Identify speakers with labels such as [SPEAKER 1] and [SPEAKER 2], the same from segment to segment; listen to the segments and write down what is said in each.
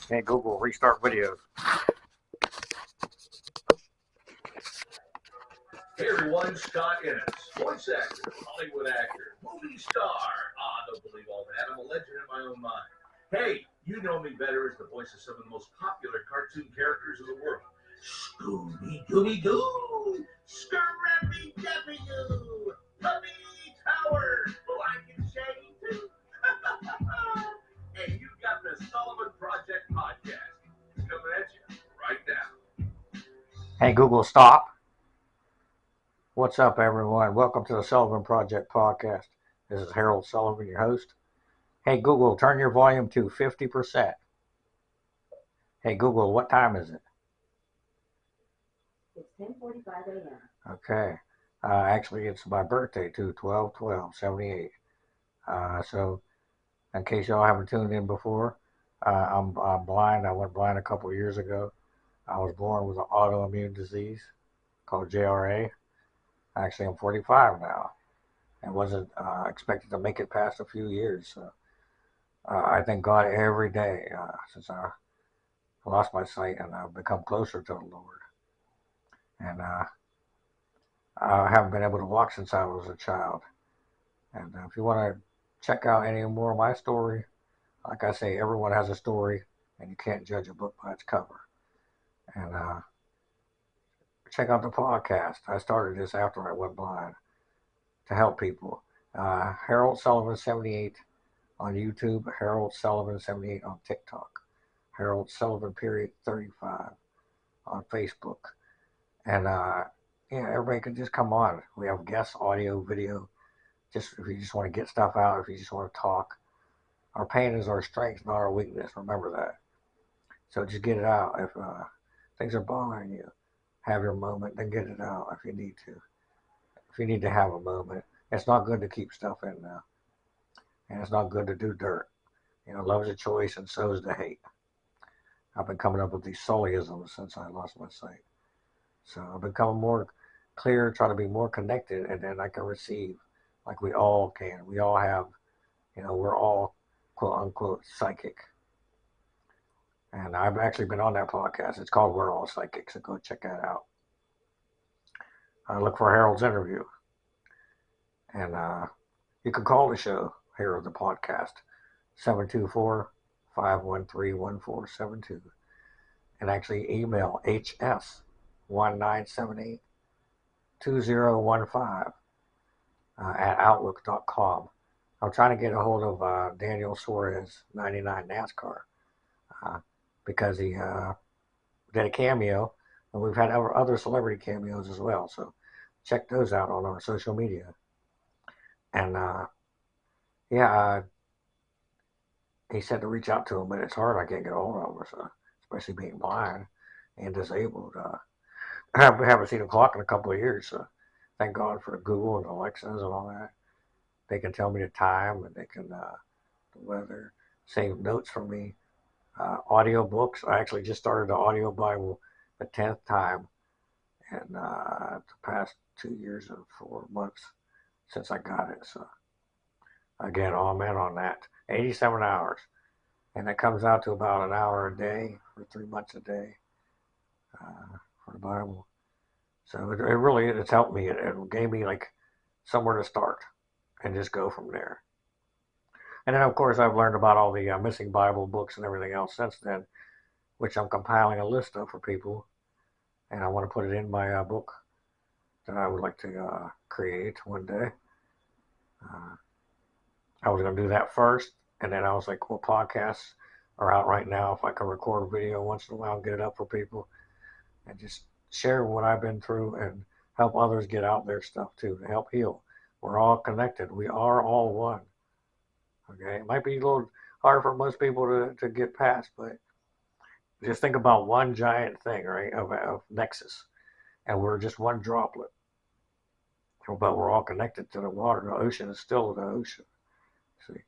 [SPEAKER 1] Hey Google, restart video.
[SPEAKER 2] Hey everyone, Scott Innes, voice actor, Hollywood actor, movie star. Don't believe all that. I'm a legend in my own mind. Hey, you know me better as the voice of some of the most popular cartoon characters in the world. Scooby-Dooby-Doo, Scrappy-Dappy-Doo, Puppy Tower, Black and Shaggy too. And you got the Sullivan Project podcast coming at you right now.
[SPEAKER 1] Hey Google, stop. What's up, everyone? Welcome to the Sullivan Project podcast. This is Harold Sullivan, your host. Hey Google, turn your volume to 50%. Hey Google, what time is it?
[SPEAKER 3] It's 10:45 a.m.
[SPEAKER 1] Okay. Actually, it's my birthday too, 12/12/78. So, in case y'all haven't tuned in before, I'm blind. I went blind a couple years ago. I was born with an autoimmune disease called JRA. Actually, I'm 45 now and wasn't expected to make it past a few years. So, I thank God every day since I lost my sight and I've become closer to the Lord. And I haven't been able to walk since I was a child. And if you want to check out any more of my story, like I say, everyone has a story, and you can't judge a book by its cover. And check out the podcast. I started this after I went blind to help people. Harold Sullivan 78 on YouTube, Harold Sullivan 78 on TikTok, Harold Sullivan period 35 on Facebook. And everybody can just come on. We have guests, audio, video. Just if you just want to get stuff out, if you just want to talk. Our pain is our strength, not our weakness. Remember that. So just get it out. If things are bothering you, have your moment, then get it out if you need to. If you need to have a moment, it's not good to keep stuff in now. And it's not good to do dirt. Love's a choice and so is the hate. I've been coming up with these Sullyisms since I lost my sight. So I've become more clear, trying to be more connected, and then I can receive like we all can. We all have, we're all quote unquote psychic. And I've actually been on that podcast. It's called We're All Psychic, so go check that out. Look for Harold's interview. And you can call the show here on the podcast, 724-513-1472. And actually email hs19782015 at outlook.com. I'm trying to get a hold of Daniel Suarez, 99 NASCAR, because he did a cameo, and we've had other celebrity cameos as well. So check those out on our social media. And he said to reach out to him, but it's hard. I can't get a hold of him, so, especially being blind and disabled. I haven't seen a clock in a couple of years, so thank God for Google and Alexas and all that. They can tell me the time, and they can the weather, save notes for me. Audio books. I actually just started the audio Bible the 10th time in the past 2 years and 4 months since I got it. So again, amen on that. 87 hours. And it comes out to about an hour a day for 3 months a day for the Bible. So it really, it's helped me. It gave me like somewhere to start and just go from there. And then, of course, I've learned about all the missing Bible books and everything else since then, which I'm compiling a list of for people. And I want to put it in my book that I would like to create one day. I was going to do that first, and then I was like, well, podcasts are out right now. If I can record a video once in a while and get it up for people and just share what I've been through and help others get out their stuff too, to help heal. We're all connected. We are all one. Okay, it might be a little hard for most people to get past, but just think about one giant thing, right, of nexus, and we're just one droplet. But we're all connected to the water. The ocean is still the ocean. See,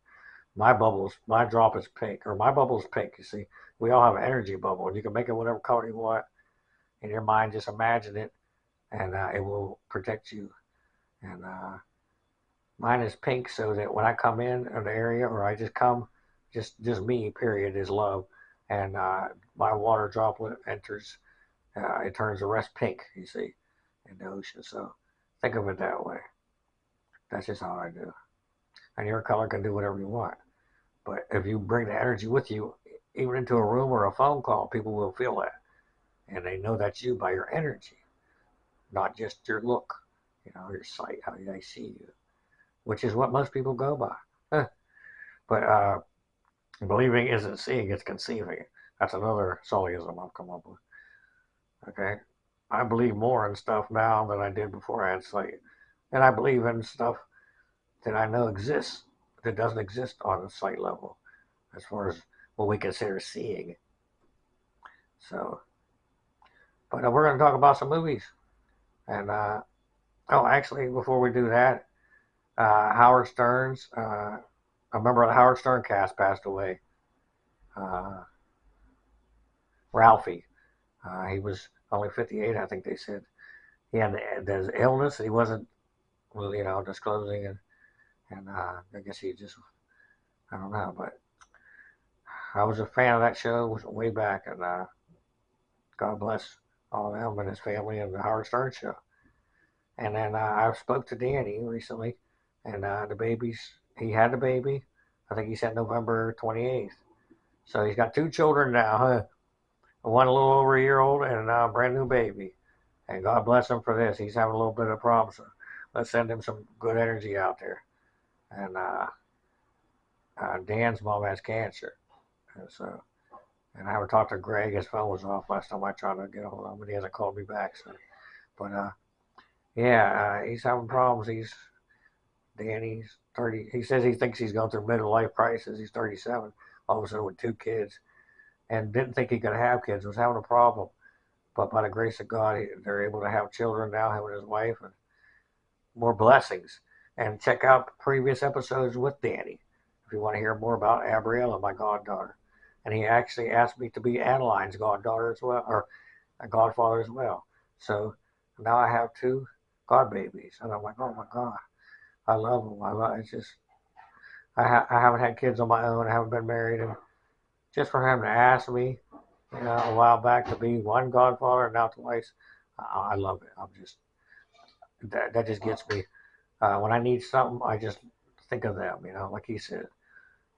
[SPEAKER 1] my drop is pink, or my bubble is pink. You see, we all have an energy bubble, and you can make it whatever color you want in your mind. Just imagine it, and it will protect you. And mine is pink, so that when I come in an area, or I just come just me, period, is love. And my water droplet enters, it turns the rest pink, you see, in the ocean. So think of it that way. That's just how I do. And your color can do whatever you want. But if you bring the energy with you, even into a room or a phone call, people will feel that. And they know that's you by your energy, not just your look, your sight, how they see you, which is what most people go by. But believing isn't seeing, it's conceiving. That's another Sullyism I've come up with. Okay? I believe more in stuff now than I did before I had sight. And I believe in stuff that I know exists that doesn't exist on a sight level as far as what we consider seeing. So, but we're going to talk about some movies. And, actually, before we do that, Howard Stern's, a member of the Howard Stern cast passed away. Ralphie. He was only 58, I think they said. He had this illness. He wasn't, disclosing, and I guess he just, I don't know. But I was a fan of that show way back, and God bless all of them and his family and the Howard Stern show. And then I spoke to Danny recently, and the babies. He had the baby. I think he said November 28th. So he's got 2 children now, huh? One a little over a year old and a brand new baby. And God bless him for this. He's having a little bit of problems. So let's send him some good energy out there. And Dan's mom has cancer. And I haven't talked to Greg. His phone was off last time I tried to get a hold of him, but he hasn't called me back. So, but he's having problems. Danny's 30. He says he thinks he's going through midlife crisis. He's 37. All of a sudden with 2 kids, and didn't think he could have kids. Was having a problem, but by the grace of God, they're able to have children now. Him and his wife, and more blessings. And check out previous episodes with Danny if you want to hear more about Abriella, my goddaughter. And he actually asked me to be Adeline's goddaughter as well, or a godfather as well. So now I have 2 godbabies, and I'm like, oh my God, I love them. It's just I haven't had kids on my own. I haven't been married, and just for him to ask me, a while back to be one godfather and now twice, I love it. I'm just that just gets me. When I need something, I just think of them, like he said.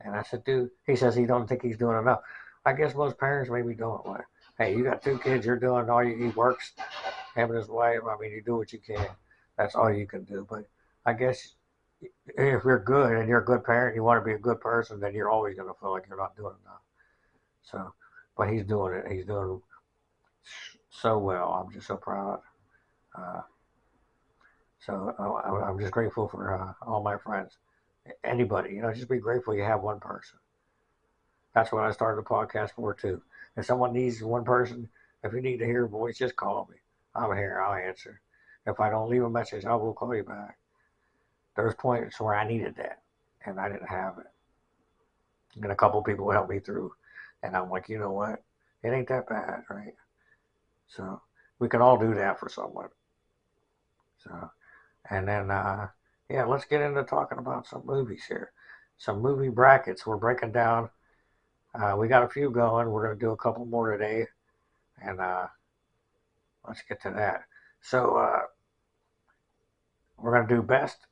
[SPEAKER 1] And I said, dude, he says he don't think he's doing enough. I guess most parents maybe don't. Like, hey, you got 2 kids, you're doing all he works, him and his wife. I mean, you do what you can. That's all you can do. But I guess if you're good and you're a good parent, you want to be a good person, then you're always going to feel like you're not doing enough. So, but he's doing it. He's doing so well. I'm just so proud. Uh, I'm just grateful for all my friends. Anybody, just be grateful you have one person. That's what I started the podcast for too. If someone needs one person, if you need to hear a voice, just call me. I'm here. I'll answer. If I don't leave a message, I will call you back. There's points where I needed that, and I didn't have it. And a couple people helped me through, and I'm like, you know what? It ain't that bad, right? So we can all do that for someone. So, and then let's get into talking about some movies here. Some movie brackets. We're breaking down. We got a few going. We're going to do a couple more today, and let's get to that. So we're going to do best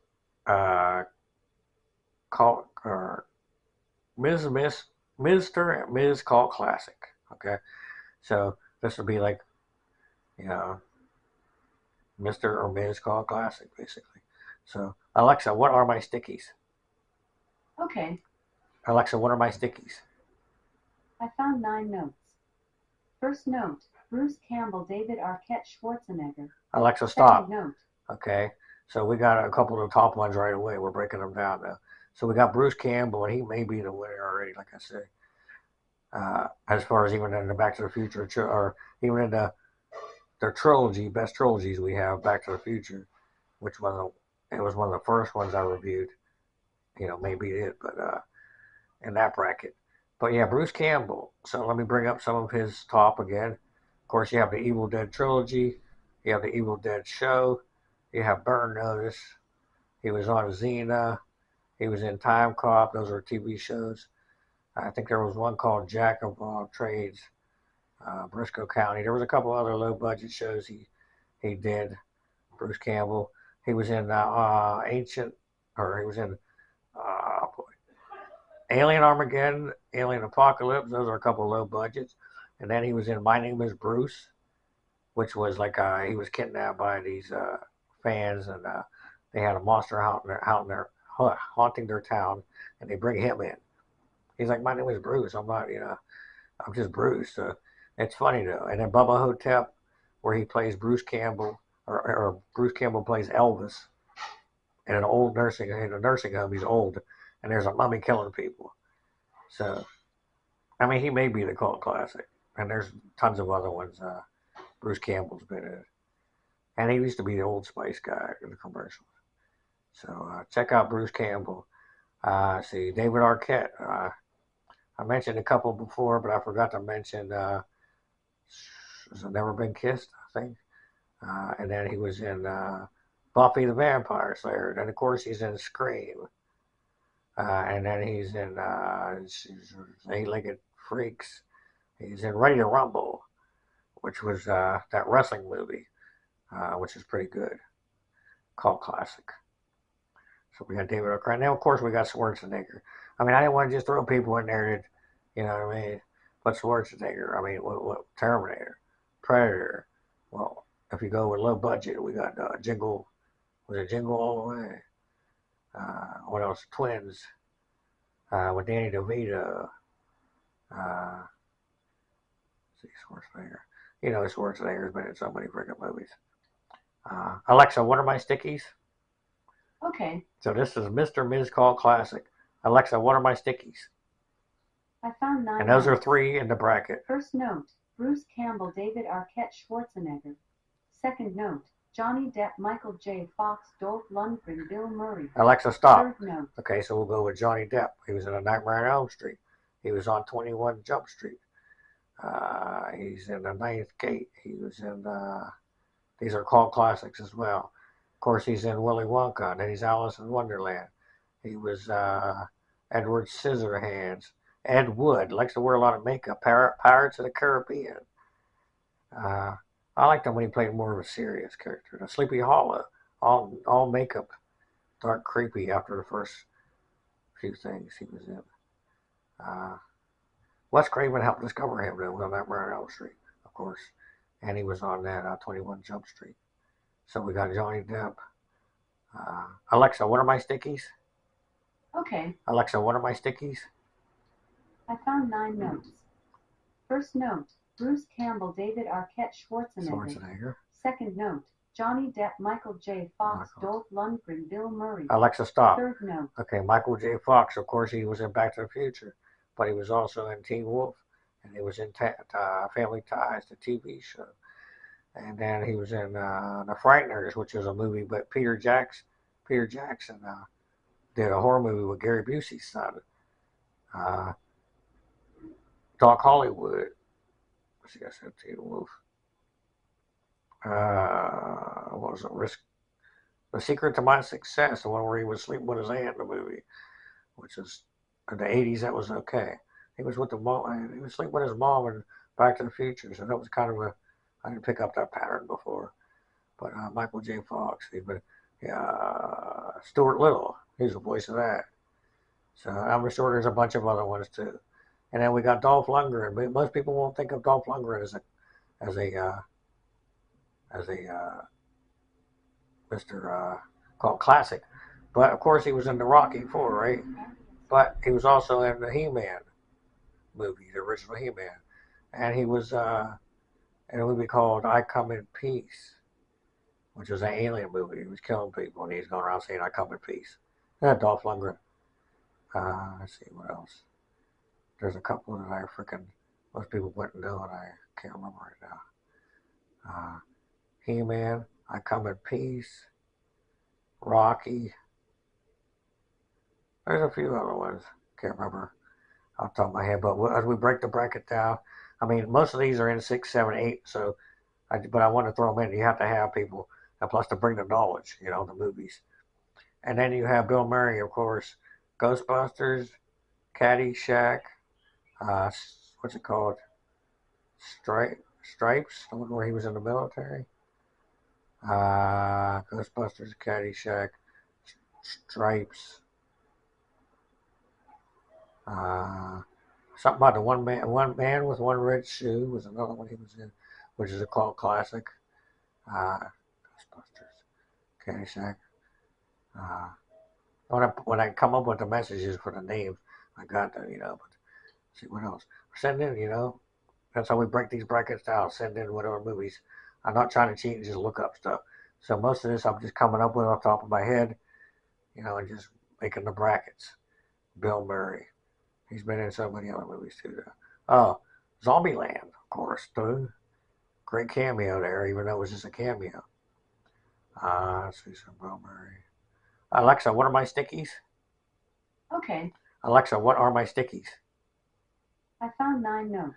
[SPEAKER 1] call or Mr. and Ms. Cult Classic. Okay, so this will be like, Mr. or Ms. Cult Classic, basically. So Alexa, what are my stickies?
[SPEAKER 3] Okay.
[SPEAKER 1] Alexa, what are my stickies?
[SPEAKER 3] I found 9 notes. First note, Bruce Campbell, David Arquette, Schwarzenegger.
[SPEAKER 1] Alexa, stop.
[SPEAKER 3] Second note.
[SPEAKER 1] Okay, so we got a couple of the top ones right away. We're breaking them down now. So we got Bruce Campbell, and he may be the winner already, like I said. As far as even in the Back to the Future, or even in the trilogy, best trilogies we have, Back to the Future, which it was one of the first ones I reviewed. Maybe it, but in that bracket. But yeah, Bruce Campbell. So let me bring up some of his top again. Of course, you have the Evil Dead trilogy. You have the Evil Dead show. You have Burn Notice. He was on Xena. He was in Time Cop. Those are TV shows. I think there was one called Jack of All Trades, Briscoe County. There was a couple other low budget shows he did. Bruce Campbell. He was in Ancient, or he was in Alien Armageddon, Alien Apocalypse. Those are a couple low budgets. And then he was in My Name is Bruce, which was like he was kidnapped by these fans, and they had a monster haunting their town, and they bring him in. He's like, my name is Bruce. I'm not, I'm just Bruce. So it's funny though. And then Bubba Hotep, where he plays Bruce Campbell, or Bruce Campbell plays Elvis in an old nursing home. He's old, and there's a mummy killing people. So, I mean, he may be the cult classic, and there's tons of other ones. Bruce Campbell's been in, and he used to be the Old Spice guy in the commercials. So check out Bruce Campbell. See David Arquette. I mentioned a couple before, but I forgot to mention has Never Been Kissed, I think. And then he was in Buffy the Vampire Slayer. And of course he's in Scream. And then he's in Eight-Legged Freaks. He's in Ready to Rumble, which was that wrestling movie, which is pretty good. Cult classic. So we got David Arquette. Now, of course, we got Schwarzenegger. I mean, I didn't want to just throw people in there that, you know what I mean? But Schwarzenegger, I mean, what Terminator, Predator. Well, if you go with low budget, we got Jingle. Was it Jingle All the Way? What else? Twins. With Danny DeVito. See, Schwarzenegger. You know, Schwarzenegger's been in so many freaking movies. Alexa, what are my stickies?
[SPEAKER 3] Okay.
[SPEAKER 1] So this is Mr. Ms. Call Classic. Alexa, what are my stickies?
[SPEAKER 3] I found 9
[SPEAKER 1] And those are
[SPEAKER 3] notes.
[SPEAKER 1] 3 in the bracket.
[SPEAKER 3] First note, Bruce Campbell, David Arquette, Schwarzenegger. Second note, Johnny Depp, Michael J. Fox, Dolph Lundgren, Bill Murray.
[SPEAKER 1] Alexa, stop.
[SPEAKER 3] Third note.
[SPEAKER 1] Okay, so we'll go with Johnny Depp. He was in A Nightmare on Elm Street. He was on 21 Jump Street. He's in The Ninth Gate. He was in, these are called classics as well. Of course, he's in Willy Wonka, and then he's Alice in Wonderland. He was Edward Scissorhands. Ed Wood likes to wear a lot of makeup. Pirates of the Caribbean. I liked him when he played more of a serious character. The Sleepy Hollow, all makeup, dark, creepy after the first few things he was in. Wes Craven helped discover him though on Nightmare on Elm Street, of course, and he was on that 21 Jump Street. So we got Johnny Depp. Alexa, what are my stickies?
[SPEAKER 3] Okay.
[SPEAKER 1] Alexa, what are my stickies?
[SPEAKER 3] I found 9 notes. First note, Bruce Campbell, David Arquette, Schwarzenegger. Second note, Johnny Depp, Michael J. Fox, Dolph Lundgren, Bill Murray.
[SPEAKER 1] Alexa, stop.
[SPEAKER 3] Third note.
[SPEAKER 1] Okay, Michael J. Fox, of course, he was in Back to the Future, but he was also in Teen Wolf, and he was in Family Ties, the TV show. And then he was in The Frighteners, which is a movie, but Peter Jackson did a horror movie with Gary Busey's son. Doc Hollywood. Let's see, I said Teen Wolf. What was it? The Secret to My Success, the one where he was sleeping with his aunt in the movie, which is in the 80s. That was okay. He was with the mom. He was sleeping with his mom in Back to the Future, so that was kind of I didn't pick up that pattern before. But Michael J. Fox, Stuart Little, he's the voice of that. So I'm sure there's a bunch of other ones too. And then we got Dolph Lundgren, but most people won't think of Dolph Lundgren as a Mr. called Classic. But of course he was in the Rocky IV, right? But he was also in the He-Man movie, the original He-Man. And he was in a movie called I Come in Peace, which was an alien movie. He was killing people and he's going around saying I come in peace. Dolph Lundgren. Let's see what else. There's a couple that most people wouldn't know and I can't remember right now. He-Man, I Come in Peace, Rocky. There's a few other ones. Can't remember off the top of my head. But as we break the bracket down, I mean, most of these are in 6, 7, 8. So, but I want to throw them in. You have to have people, and plus to bring the knowledge, the movies. And then you have Bill Murray, of course, Ghostbusters, Caddyshack, What's it called? Stripes, the one where he was in the military. Ghostbusters, Caddyshack, Stripes. Uh, Something about the one man with one red shoe was another one he was in, which is a cult classic. Ghostbusters, Caddyshack. Uh, when I come up with the messages for the names, I got them, But see what else. Send in, That's how we break these brackets down. Send in whatever movies. I'm not trying to cheat and just look up stuff. So most of this I'm just coming up with off the top of my head, and just making the brackets. Bill Murray. He's been in so many other movies too. Oh, Zombieland, of course, too. Great cameo there, even though it was just a cameo. Let's see some Bill Murray. Alexa, what are my stickies?
[SPEAKER 3] Okay.
[SPEAKER 1] Alexa, what are my stickies?
[SPEAKER 3] I found 9 notes.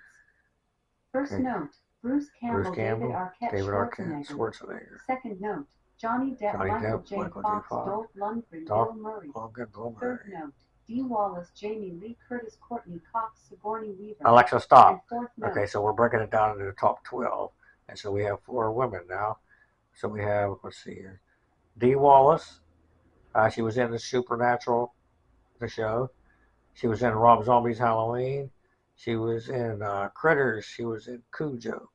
[SPEAKER 3] First note, Bruce Campbell, David Arquette, Schwarzenegger. Second note, Johnny Depp, Michael J. Fox, Dolph Lundgren, Bill Murray. Third note, Dee Wallace, Jamie Lee Curtis, Courtney Cox, Sigourney Weaver.
[SPEAKER 1] Alexa, stop.
[SPEAKER 3] And fourth note,
[SPEAKER 1] okay, so we're breaking it down into the top 12. And so we have 4 women now. So we have, let's see here, Dee Wallace. She was in the Supernatural, the show. She was in Rob Zombie's Halloween. She was in Critters. She was in Cujo.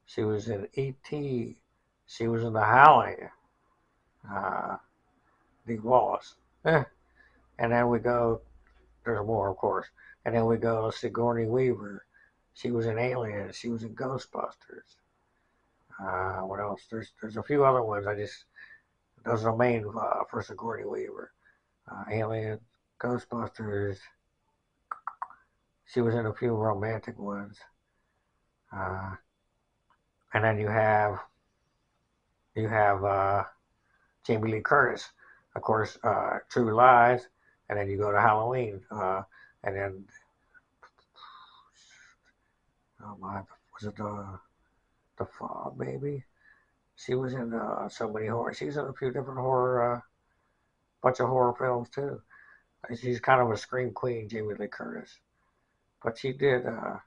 [SPEAKER 1] She was in E.T. She was in The Howling. Dee Wallace. And then we go, there's more, of course. And then we go to Sigourney Weaver. She was in Aliens. She was in Ghostbusters. What else? There's a few other ones. Those are the main for Sigourney Weaver. Aliens, Ghostbusters. She was in a few romantic ones. And then you have Jamie Lee Curtis, of course, True Lies, and then you go to Halloween, and then oh my, was it the Fog maybe? She was in so many horror. She's in a few different horror, bunch of horror films too. She's kind of a scream queen, Jamie Lee Curtis, but she did a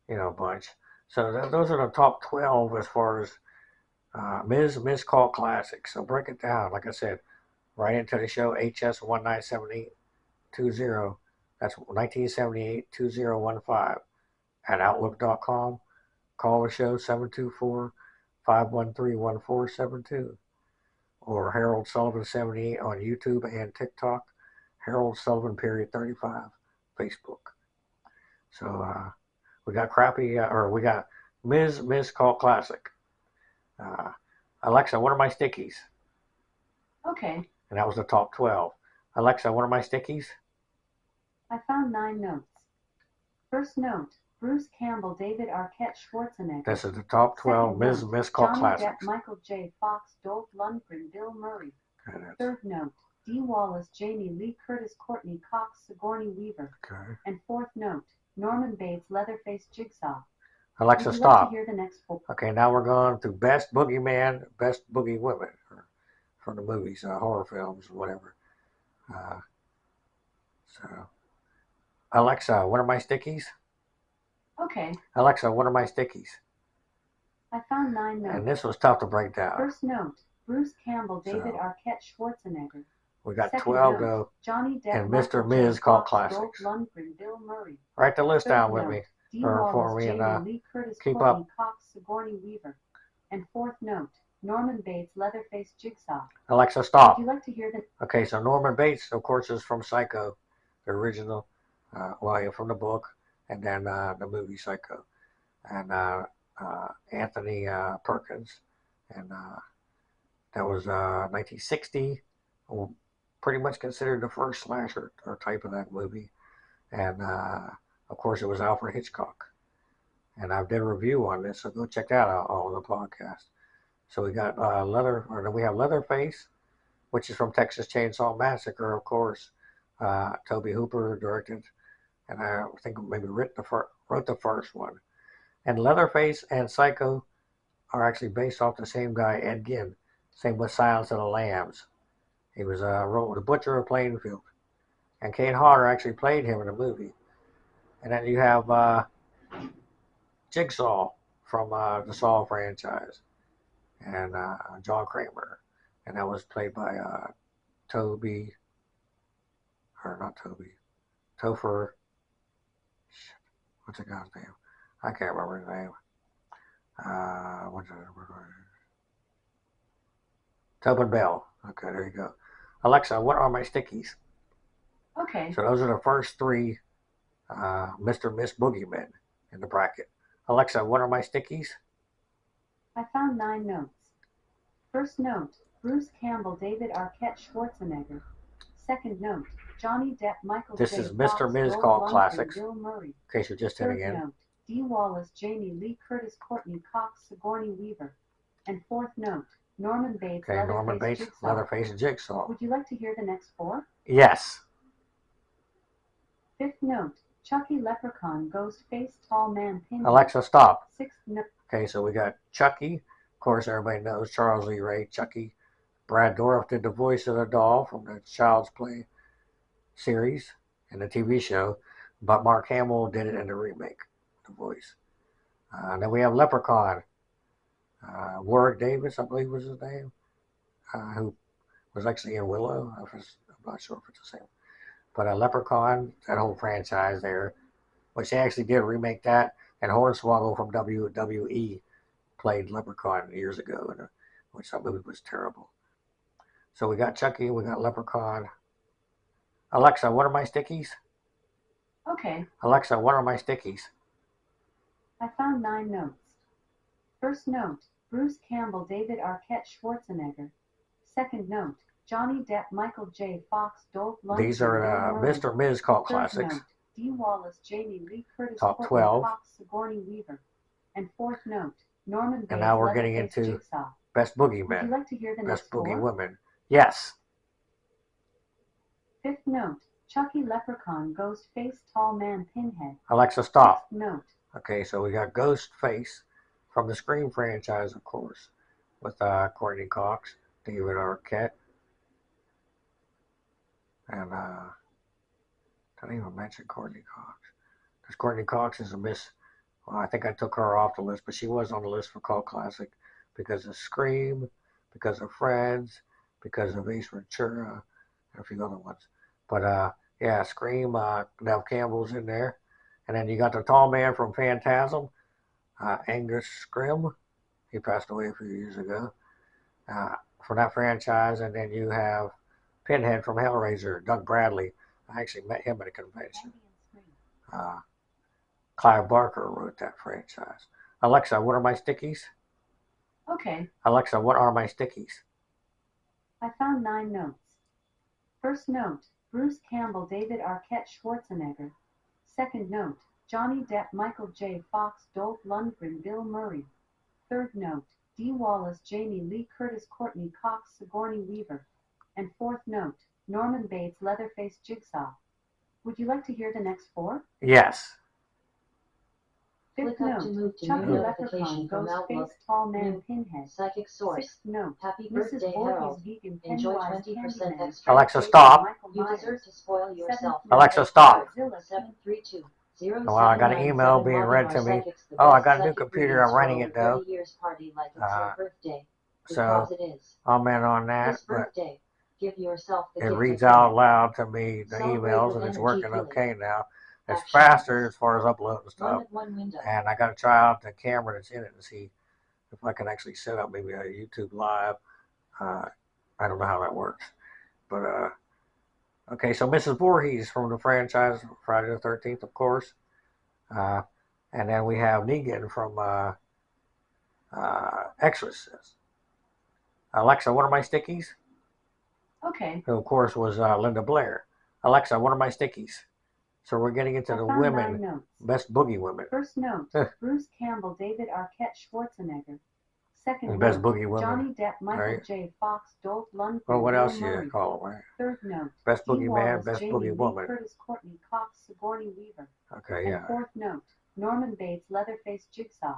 [SPEAKER 1] bunch. So those are the top 12 as far as Ms. Cult Classics. So break it down, like I said, right into the show, HS 197820. That's 1978-2015 at Outlook.com. Call the show 724-513-1472. Or Harold Sullivan 78 on YouTube and TikTok. Harold Sullivan period 35 Facebook. So we got we got Ms. Cult Classic. Alexa, what are my stickies?
[SPEAKER 3] Okay.
[SPEAKER 1] And that was the top 12. Alexa, what are my stickies?
[SPEAKER 3] I found 9 notes. First note, Bruce Campbell, David Arquette, Schwarzenegger.
[SPEAKER 1] This is the top 12 Ms. Cult Classics.
[SPEAKER 3] Johnny Depp, Michael J. Fox, Dolph Lundgren, Bill Murray.
[SPEAKER 1] Okay,
[SPEAKER 3] Third note, Dee Wallace, Jamie Lee Curtis, Courtney Cox, Sigourney Weaver.
[SPEAKER 1] Okay.
[SPEAKER 3] And fourth note, Norman Bates, Leatherface, Jigsaw.
[SPEAKER 1] Alexa, stop.
[SPEAKER 3] Like to hear the next 4? Okay,
[SPEAKER 1] now we're going to Best Boogeyman, Best Boogie Women from the movies, horror films, whatever. So, Alexa, what are my stickies?
[SPEAKER 3] Okay.
[SPEAKER 1] Alexa, what are my stickies?
[SPEAKER 3] I found 9 notes.
[SPEAKER 1] And this was tough to break down.
[SPEAKER 3] First note, Bruce Campbell, David Arquette, Schwarzenegger.
[SPEAKER 1] We got
[SPEAKER 3] Second
[SPEAKER 1] 12
[SPEAKER 3] note,
[SPEAKER 1] go.
[SPEAKER 3] Johnny Depp,
[SPEAKER 1] and Mr. Ms. Cult Classics.
[SPEAKER 3] Dolph Lundgren, Bill Murray.
[SPEAKER 1] Write the list
[SPEAKER 3] Third
[SPEAKER 1] down with
[SPEAKER 3] note,
[SPEAKER 1] me.
[SPEAKER 3] Dee
[SPEAKER 1] Or
[SPEAKER 3] Wallace,
[SPEAKER 1] for me
[SPEAKER 3] Jamie
[SPEAKER 1] and
[SPEAKER 3] Lee Curtis,
[SPEAKER 1] keep
[SPEAKER 3] Courtney
[SPEAKER 1] up.
[SPEAKER 3] Cox, Sigourney Weaver. And fourth note, Norman Bates, Leatherface, Jigsaw.
[SPEAKER 1] Alexa, stop.
[SPEAKER 3] Would you like to hear the...
[SPEAKER 1] Okay, so Norman Bates, of course, is from Psycho, the original, from the book, and then the movie Psycho. And Anthony Perkins, and that was 1960, pretty much considered the first slasher or type of that movie. And of course, it was Alfred Hitchcock. And I've done a review on this, so go check that out on the podcast. So we got we have Leatherface, which is from Texas Chainsaw Massacre, of course. Tobe Hooper directed, and I think maybe wrote the first one. And Leatherface and Psycho are actually based off the same guy, Ed Gein. Same with Silence of the Lambs. He was the Butcher of Plainfield. And Kane Hodder actually played him in the movie. And then you have Jigsaw from the Saw franchise, and John Kramer, and that was played by Toby, or not Toby, Topher. What's the guy's name? I can't remember his name. What's it? Tobin Bell. Okay, there you go. Alexa, what are my stickies?
[SPEAKER 3] Okay.
[SPEAKER 1] So those are the first three Mr. and Miss Boogeymen in the bracket. Alexa, what are my stickies?
[SPEAKER 3] I found 9 notes. First note, Bruce Campbell, David Arquette, Schwarzenegger. Second note, Johnny Depp, Michael
[SPEAKER 1] This
[SPEAKER 3] J.
[SPEAKER 1] is
[SPEAKER 3] Fox,
[SPEAKER 1] Mr. Ms.
[SPEAKER 3] Dolph
[SPEAKER 1] Called
[SPEAKER 3] Lundgren,
[SPEAKER 1] Classics.
[SPEAKER 3] Bill Murray.
[SPEAKER 1] In case you're just tuning
[SPEAKER 3] Third
[SPEAKER 1] in.
[SPEAKER 3] note, Dee Wallace, Jamie Lee Curtis, Courtney Cox, Sigourney Weaver. And fourth note, Norman Bates,
[SPEAKER 1] Okay, Norman Bates,
[SPEAKER 3] Jigsaw.
[SPEAKER 1] Leatherface, and Jigsaw.
[SPEAKER 3] Would you like to hear the next 4?
[SPEAKER 1] Yes.
[SPEAKER 3] Fifth note, Chucky, Leprechaun, Ghostface, Tall Man, Pinhead.
[SPEAKER 1] Alexa, stop.
[SPEAKER 3] Sixth note.
[SPEAKER 1] Okay, so we got Chucky. Of course, everybody knows Charles Lee Ray, Chucky. Brad Dourif did the voice of the doll from the Child's Play series and the TV show, but Mark Hamill did it in the remake, the voice. And then we have Leprechaun. Warwick Davis, I believe was his name, who was actually in Willow. I'm not sure if it's the same. But Leprechaun, that whole franchise there, which they actually did remake that, and Hornswoggle from WWE played Leprechaun years ago, which that movie was terrible. So we got Chucky, we got Leprechaun. Alexa, what are my stickies?
[SPEAKER 3] Okay.
[SPEAKER 1] Alexa, what are my stickies?
[SPEAKER 3] I found 9 notes. First note, Bruce Campbell, David Arquette, Schwarzenegger. Second note, Johnny Depp, Michael J. Fox, Dolph Lundgren.
[SPEAKER 1] These are Mr. and Ms. Cult
[SPEAKER 3] Third
[SPEAKER 1] Classics.
[SPEAKER 3] Note, Dee Wallace, Jamie Lee Curtis,
[SPEAKER 1] Top
[SPEAKER 3] Courtney
[SPEAKER 1] 12.
[SPEAKER 3] Cox, Sigourney Weaver. And fourth note, Norman Bates,
[SPEAKER 1] And now we're getting
[SPEAKER 3] Leatherface,
[SPEAKER 1] into
[SPEAKER 3] Jigsaw.
[SPEAKER 1] Best Boogeymen.
[SPEAKER 3] Would you like to hear the
[SPEAKER 1] Best
[SPEAKER 3] next 4?
[SPEAKER 1] Boogie Women. Yes.
[SPEAKER 3] Fifth note, Chucky, Leprechaun, Ghostface, Tall Man, Pinhead.
[SPEAKER 1] Alexa, stop.
[SPEAKER 3] Sixth note.
[SPEAKER 1] Okay, so we got Ghostface from the Scream franchise, of course, with Courtney Cox, David Arquette, and I didn't even mention Courtney Cox. Because Courtney Cox is a miss. Well, I think I took her off the list, but she was on the list for Cult Classic because of Scream, because of Friends, because of Ace Ventura, and a few other ones. But yeah, Scream, Nev Campbell's in there. And then you got the tall man from Phantasm, Angus Scrimm. He passed away a few years ago from that franchise. And then you have Pinhead from Hellraiser, Doug Bradley. I actually met him at a convention. Clive Barker wrote that franchise. Alexa, what are my stickies?
[SPEAKER 3] Okay.
[SPEAKER 1] Alexa, what are my stickies?
[SPEAKER 3] I found 9 notes. First note, Bruce Campbell, David Arquette, Schwarzenegger. Second note, Johnny Depp, Michael J. Fox, Dolph Lundgren, Bill Murray. Third note, Dee Wallace, Jamie Lee Curtis, Courtney Cox, Sigourney Weaver. And fourth note, Norman Bates, Leatherface, Jigsaw. Would you like to hear the next 4?
[SPEAKER 1] Yes.
[SPEAKER 3] Fifth note, Chucky, Leprechaun, Ghostface, Tall Man, Pinhead.
[SPEAKER 4] Psychic Source.
[SPEAKER 3] Sixth note,
[SPEAKER 4] Happy
[SPEAKER 3] Mrs.
[SPEAKER 4] birthday,
[SPEAKER 3] Voorhees,
[SPEAKER 4] Harold.
[SPEAKER 3] Vegan,
[SPEAKER 4] Enjoy
[SPEAKER 3] Pennywise,
[SPEAKER 4] 20%
[SPEAKER 3] Candyman,
[SPEAKER 4] extra.
[SPEAKER 1] Alexa, stop.
[SPEAKER 4] You deserve to spoil yourself.
[SPEAKER 1] Alexa, stop.
[SPEAKER 4] 732.
[SPEAKER 1] Well, I got an email being read to me. Oh, I got a new computer. I'm running it though.
[SPEAKER 4] Party like it's your birthday.
[SPEAKER 1] So
[SPEAKER 4] Because it is.
[SPEAKER 1] I'm in on that,
[SPEAKER 4] This
[SPEAKER 1] but
[SPEAKER 4] birthday, give yourself the
[SPEAKER 1] it
[SPEAKER 4] gift
[SPEAKER 1] reads
[SPEAKER 4] of
[SPEAKER 1] out
[SPEAKER 4] joy.
[SPEAKER 1] loud to me the
[SPEAKER 4] Celebrate
[SPEAKER 1] emails,
[SPEAKER 4] with
[SPEAKER 1] and it's
[SPEAKER 4] energy
[SPEAKER 1] working
[SPEAKER 4] healing.
[SPEAKER 1] okay now. It's
[SPEAKER 4] Action.
[SPEAKER 1] faster as far as uploading stuff,
[SPEAKER 4] Run at one window.
[SPEAKER 1] and I got to try out the camera that's in it and see if I can actually set up maybe a YouTube live. I don't know how that works, but okay. So Mrs. Voorhees from the franchise Friday the 13th, of course, and then we have Negan from Exorcist. Alexa, what are my stickies?
[SPEAKER 3] Okay.
[SPEAKER 1] Who, of course, was Linda Blair. Alexa, what are my stickies? So we're getting into the women, best boogie women.
[SPEAKER 3] First note, Bruce Campbell, David Arquette, Schwarzenegger. Second
[SPEAKER 1] Best
[SPEAKER 3] note,
[SPEAKER 1] boogie women.
[SPEAKER 3] Johnny Depp, Michael
[SPEAKER 1] Right.
[SPEAKER 3] J. Fox, Dolph Lundgren,
[SPEAKER 1] Well, what
[SPEAKER 3] Bill
[SPEAKER 1] else
[SPEAKER 3] Murray.
[SPEAKER 1] you call them, right?
[SPEAKER 3] Third note,
[SPEAKER 1] Best
[SPEAKER 3] Dee
[SPEAKER 1] boogie man,
[SPEAKER 3] Wallace,
[SPEAKER 1] best
[SPEAKER 3] Jamie
[SPEAKER 1] boogie
[SPEAKER 3] Lee
[SPEAKER 1] woman.
[SPEAKER 3] Curtis, Courtney Cox, Sigourney Weaver.
[SPEAKER 1] Okay,
[SPEAKER 3] And
[SPEAKER 1] yeah.
[SPEAKER 3] fourth note, Norman Bates, Leatherface, Jigsaw.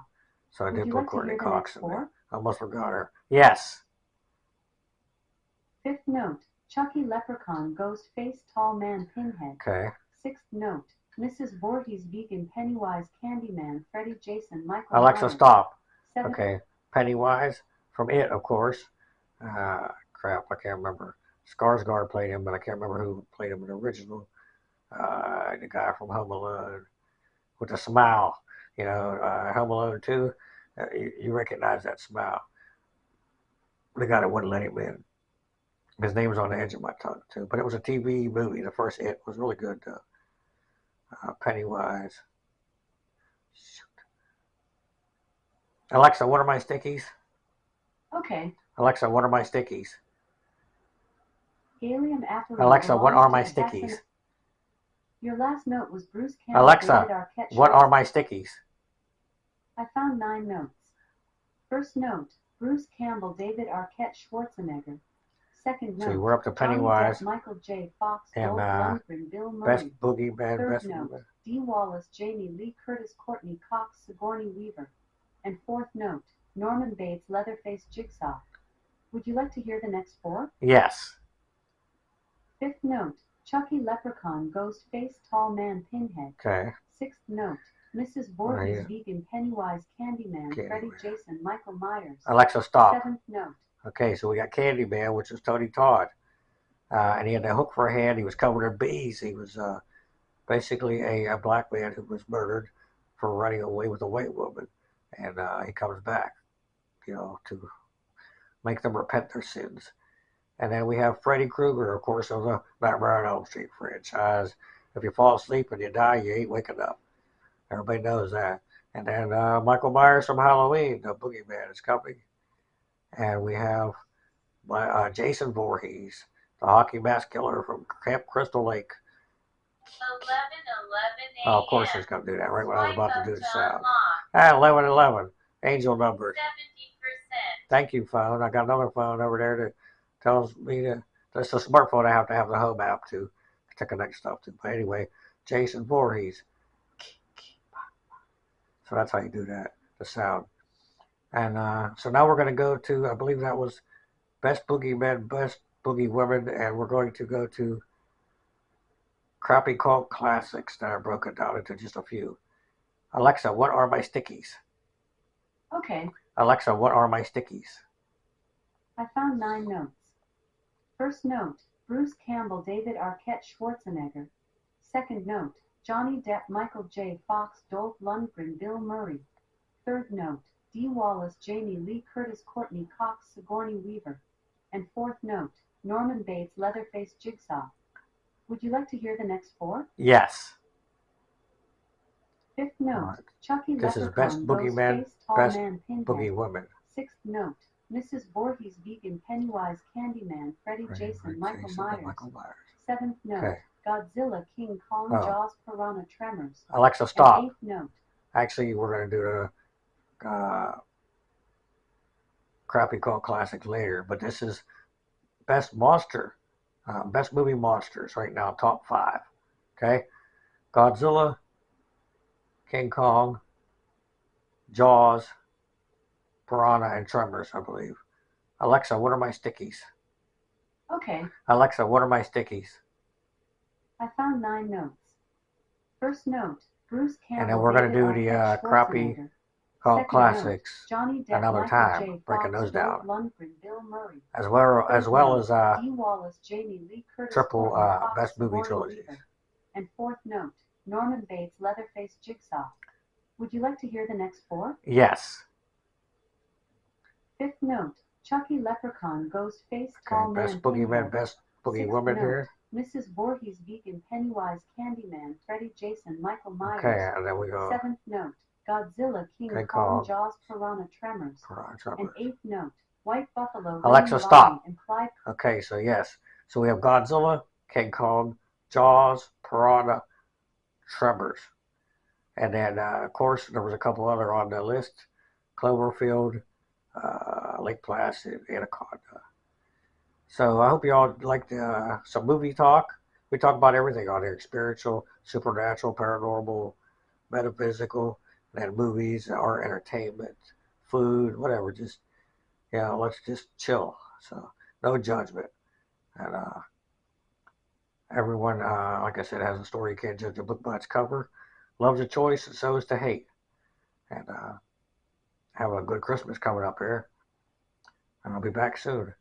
[SPEAKER 1] So I
[SPEAKER 3] Would
[SPEAKER 1] did
[SPEAKER 3] you
[SPEAKER 1] put
[SPEAKER 3] like to
[SPEAKER 1] Courtney
[SPEAKER 3] hear the
[SPEAKER 1] Cox
[SPEAKER 3] next
[SPEAKER 1] in there.
[SPEAKER 3] 4?
[SPEAKER 1] I almost forgot her. Yes.
[SPEAKER 3] Fifth note, Chucky, Leprechaun, Ghostface, Tall Man, Pinhead.
[SPEAKER 1] Okay.
[SPEAKER 3] Sixth note, Mrs. Voorhees, Vegan, Pennywise, Candyman, Freddy, Jason, Michael
[SPEAKER 1] Alexa,
[SPEAKER 3] Myers.
[SPEAKER 1] stop.
[SPEAKER 3] 7.
[SPEAKER 1] Okay, Pennywise from It, of course. Crap, I can't remember. Skarsgård played him, but I can't remember who played him in the original. The guy from Home Alone with the smile. You know, Home Alone 2, you recognize that smile. The guy that wouldn't let him in. His name was on the edge of my tongue, too. But it was a TV movie. The first It was really good, though. Pennywise. Shoot. Alexa, what are my stickies?
[SPEAKER 3] Okay.
[SPEAKER 1] Alexa, what are my stickies?
[SPEAKER 3] Gallium Affluent.
[SPEAKER 1] Alexa, what are my
[SPEAKER 3] belongs to the
[SPEAKER 1] stickies?
[SPEAKER 3] Your last note was Bruce Campbell,
[SPEAKER 1] Alexa,
[SPEAKER 3] David Arquette,
[SPEAKER 1] what are
[SPEAKER 3] Schwarzenegger.
[SPEAKER 1] my stickies?
[SPEAKER 3] I found 9 notes. First note, Bruce Campbell, David Arquette, Schwarzenegger. Second
[SPEAKER 1] See,
[SPEAKER 3] note,
[SPEAKER 1] we're up to
[SPEAKER 3] Johnny
[SPEAKER 1] Pennywise
[SPEAKER 3] Depp, Michael J. Fox,
[SPEAKER 1] and
[SPEAKER 3] Dolph Lundgren, Bill
[SPEAKER 1] Best
[SPEAKER 3] Murray.
[SPEAKER 1] Boogeyman,
[SPEAKER 3] Third
[SPEAKER 1] Best
[SPEAKER 3] note,
[SPEAKER 1] Boogeyman.
[SPEAKER 3] Dee Wallace, Jamie Lee Curtis, Courtney Cox, Sigourney Weaver. And fourth note, Norman Bates, Leatherface, Jigsaw. Would you like to hear the next 4?
[SPEAKER 1] Yes.
[SPEAKER 3] Fifth note, Chucky, Leprechaun, Ghostface, Tall Man, Pinhead.
[SPEAKER 1] Okay.
[SPEAKER 3] Sixth note, Mrs. Voorhees, Vegan, Pennywise, Candyman, Freddy, Jason, Michael Myers.
[SPEAKER 1] Alexa, stop.
[SPEAKER 3] Seventh note.
[SPEAKER 1] Okay, so we got Candyman, which is Tony Todd. And he had a hook for a hand. He was covered in bees. He was basically a black man who was murdered for running away with a white woman. And he comes back, you know, to make them repent their sins. And then we have Freddy Krueger, of course, of the Nightmare on Elm Street franchise. If you fall asleep and you die, you ain't waking up. Everybody knows that. And then Michael Myers from Halloween, the Boogeyman is coming. And we have Jason Voorhees, the hockey mask killer from Camp Crystal Lake.
[SPEAKER 5] 11:11 a.m.
[SPEAKER 1] Oh, of course he's going to do that right when I was about to do the sound.
[SPEAKER 5] Unlocked.
[SPEAKER 1] 11:11, angel numbers.
[SPEAKER 5] 70%.
[SPEAKER 1] Thank you, phone. I got another phone over there that tells me to. That's a smartphone I have to have the home app to connect stuff to. But anyway, Jason Voorhees. So that's how you do that, the sound. And so now we're going to go to, I believe that was Best Boogeymen, Best Boogie Women, and we're going to go to Crappy Cult Classics that are broken down into just a few. Alexa, what are my stickies?
[SPEAKER 3] Okay.
[SPEAKER 1] Alexa, what are my stickies?
[SPEAKER 3] I found 9 notes. First note, Bruce Campbell, David Arquette, Schwarzenegger. Second note, Johnny Depp, Michael J. Fox, Dolph Lundgren, Bill Murray. Third note, Dee Wallace, Jamie Lee Curtis, Courtney Cox, Sigourney Weaver. And fourth note, Norman Bates, Leatherface, Jigsaw. Would you like to hear the next 4?
[SPEAKER 1] Yes.
[SPEAKER 3] Fifth note,
[SPEAKER 1] Right.
[SPEAKER 3] Chucky,
[SPEAKER 1] This is
[SPEAKER 3] Leprechaun,
[SPEAKER 1] Best Boogeyman,
[SPEAKER 3] Ghostface, Tall
[SPEAKER 1] Best
[SPEAKER 3] Man, Pinhead.
[SPEAKER 1] Boogie Women.
[SPEAKER 3] Sixth note, Mrs. Voorhees, Vegan, Pennywise, Candyman, Freddy, Jason, Michael Myers. Seventh note,
[SPEAKER 1] Okay.
[SPEAKER 3] Godzilla, King Kong,
[SPEAKER 1] Oh.
[SPEAKER 3] Jaws, Piranha, Tremors.
[SPEAKER 1] Alexa, stop.
[SPEAKER 3] And eighth note.
[SPEAKER 1] Actually, we're going to do the Crappy Cult Classics later, but this is Best Monster, Best Movie Monsters right now, top 5. Okay? Godzilla, King Kong, Jaws, Piranha, and Tremors, I believe. Alexa, what are my stickies?
[SPEAKER 3] Okay.
[SPEAKER 1] Alexa, what are my stickies?
[SPEAKER 3] I found 9 notes. First note, Bruce Campbell,
[SPEAKER 1] And then we're going to do
[SPEAKER 3] David
[SPEAKER 1] the
[SPEAKER 3] Arquette,
[SPEAKER 1] Crappy
[SPEAKER 3] Schwarzenegger.
[SPEAKER 1] Cult
[SPEAKER 3] Second
[SPEAKER 1] Classics
[SPEAKER 3] note, Johnny Depp,
[SPEAKER 1] another
[SPEAKER 3] Michael
[SPEAKER 1] time,
[SPEAKER 3] J.
[SPEAKER 1] breaking
[SPEAKER 3] Fox,
[SPEAKER 1] those down.
[SPEAKER 3] Dolph Lundgren, Bill Murray.
[SPEAKER 1] as well as
[SPEAKER 3] Dee Wallace, Jamie Lee Curtis,
[SPEAKER 1] triple
[SPEAKER 3] Courtney Cox,
[SPEAKER 1] Best Movie
[SPEAKER 3] Sigourney
[SPEAKER 1] Trilogies.
[SPEAKER 3] Weaver. And fourth note, Norman Bates, Leatherface, Jigsaw. Would you like to hear the next 4?
[SPEAKER 1] Yes.
[SPEAKER 3] Fifth note, Chucky, Leprechaun, Ghostface, Tall
[SPEAKER 1] Okay,
[SPEAKER 3] Man,
[SPEAKER 1] Best Boogeyman,
[SPEAKER 3] Pinhead.
[SPEAKER 1] Best Boogie
[SPEAKER 3] Sixth
[SPEAKER 1] Woman
[SPEAKER 3] note,
[SPEAKER 1] here.
[SPEAKER 3] Mrs. Voorhees, Vegan, Pennywise, Candyman, Freddy, Jason, Michael Myers.
[SPEAKER 1] Okay, and then we go
[SPEAKER 3] Seventh note, Godzilla, King
[SPEAKER 1] King
[SPEAKER 3] Kong,
[SPEAKER 1] Kong.
[SPEAKER 3] Jaws, Piranha, Tremors.
[SPEAKER 1] Piranha,
[SPEAKER 3] And
[SPEAKER 1] Tremors.
[SPEAKER 3] eighth note, White Buffalo,
[SPEAKER 1] Alexa,
[SPEAKER 3] Raining
[SPEAKER 1] stop.
[SPEAKER 3] Lion, and Clyde.
[SPEAKER 1] Okay, so yes. So we have Godzilla, King Kong, Jaws, Piranha, Tremors. And then, of course, there was a couple other on the list. Cloverfield, Lake Placid, Anaconda. So I hope you all liked some movie talk. We talk about everything on here. Spiritual, supernatural, paranormal, metaphysical, and then movies, art, entertainment, food, whatever. Just, you know, let's just chill. So no judgment. And Everyone, like I said, has a story. You can't judge a book by its cover. Love's a choice, and so is to hate. And have a good Christmas coming up here. And I'll be back soon.